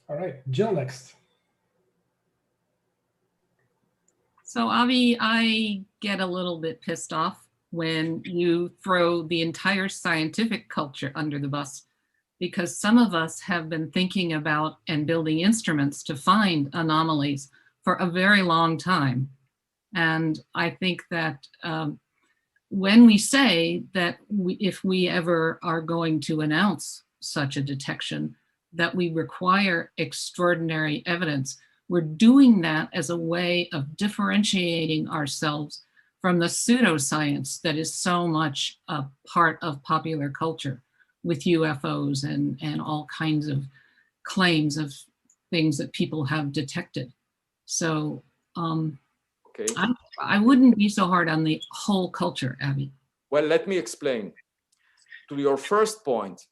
All right, Jill next. So Avi, I get a little bit pissed off when you throw the entire scientific culture under the bus, because some of us have been thinking about and building instruments to find anomalies for a very long time. And I think that when we say that if we ever are going to announce such a detection, that we require extraordinary evidence, we're doing that as a way of differentiating ourselves from the pseudoscience that is so much a part of popular culture with UFOs and all kinds of claims of things that people have detected. So Okay. I wouldn't be so hard on the whole culture, Avi. Well, let me explain. To your first point,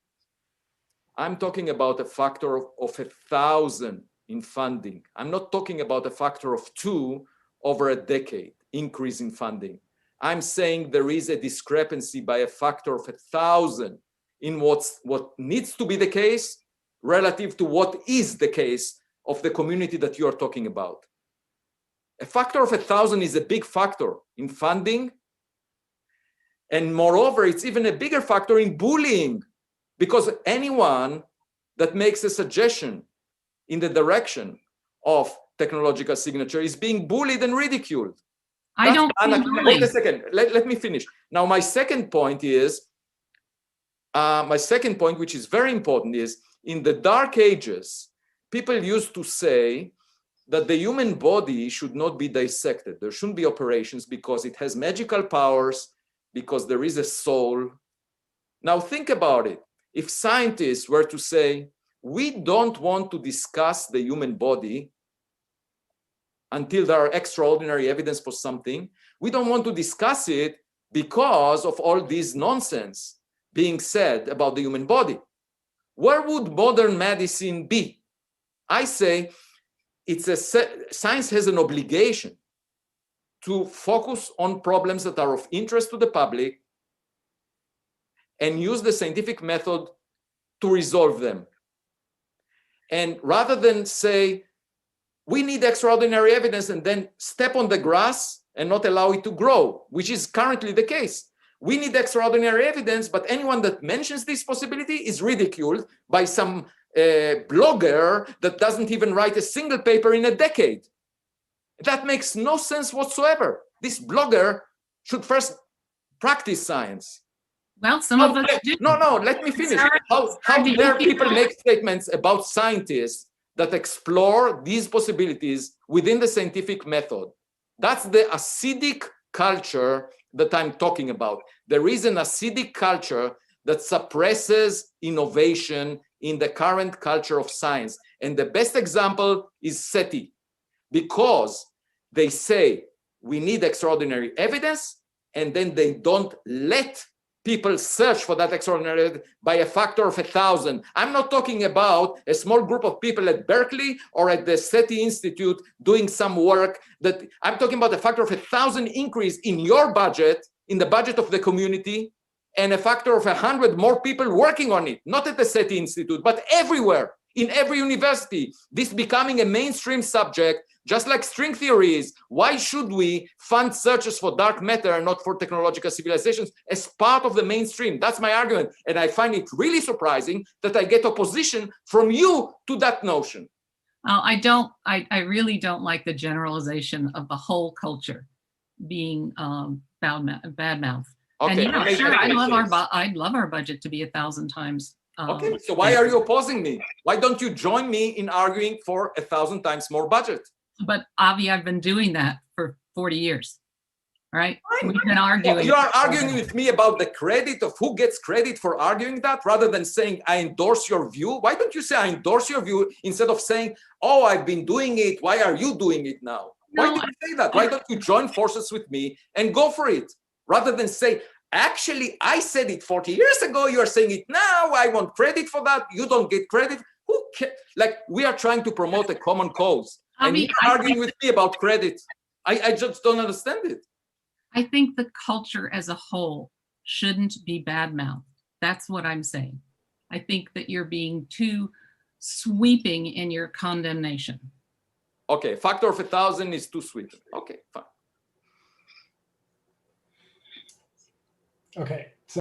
I'm talking about a factor of 1,000 in funding. I'm not talking about a factor of 2 over a decade increase in funding. I'm saying there is a discrepancy by a factor of 1,000 in what needs to be the case relative to what is the case of the community that you are talking about. A factor of 1,000 is a big factor in funding. And moreover, it's even a bigger factor in bullying, because anyone that makes a suggestion in the direction of technological signature is being bullied and ridiculed. I don't. Wait a second. Let me finish. Now, my second point, which is very important, is in the Dark Ages, people used to say that the human body should not be dissected. There shouldn't be operations because it has magical powers, because there is a soul. Now think about it. If scientists were to say, we don't want to discuss the human body until there are extraordinary evidence for something, we don't want to discuss it because of all this nonsense being said about the human body, where would modern medicine be? I say science has an obligation to focus on problems that are of interest to the public and use the scientific method to resolve them. And rather than say, we need extraordinary evidence and then step on the grass and not allow it to grow, which is currently the case. We need extraordinary evidence, but anyone that mentions this possibility is ridiculed by some blogger that doesn't even write a single paper in a decade. That makes no sense whatsoever. This blogger should first practice science. Well, some of us do. No, let me finish. How dare people make statements about scientists that explore these possibilities within the scientific method? That's the acidic culture that I'm talking about. There is an acidic culture that suppresses innovation in the current culture of science. And the best example is SETI, because they say we need extraordinary evidence, and then they don't let people search for that extraordinary evidence by a factor of 1,000. I'm not talking about a small group of people at Berkeley or at the SETI Institute doing some work. I'm talking about a factor of 1,000 increase in your budget, in the budget of the community, and a factor of 100 more people working on it, not at the SETI Institute, but everywhere, in every university. This becoming a mainstream subject, just like string theory is. Why should we fund searches for dark matter and not for technological civilizations as part of the mainstream? That's my argument. And I find it really surprising that I get opposition from you to that notion. I really don't like the generalization of the whole culture being bad mouth. Okay. And yeah, sure, I'd love our budget to be 1,000 times. Okay, so why are you opposing me? Why don't you join me in arguing for 1,000 times more budget? But Avi, I've been doing that for 40 years. All right? We've been arguing. You are arguing with me about the credit of who gets credit for arguing that, rather than saying, I endorse your view. Why don't you say, I endorse your view, instead of saying, oh, I've been doing it. Why are you doing it now? Why do you say that? Why don't you join forces with me and go for it? Rather than say, actually, I said it 40 years ago. You are saying it now. I want credit for that. You don't get credit. Who cares? Like, we are trying to promote a common cause. And you're arguing with me about credit. I just don't understand it. I think the culture as a whole shouldn't be bad-mouthed. That's what I'm saying. I think that you're being too sweeping in your condemnation. Okay, factor of 1,000 is too sweeping. Okay, fine. Okay. So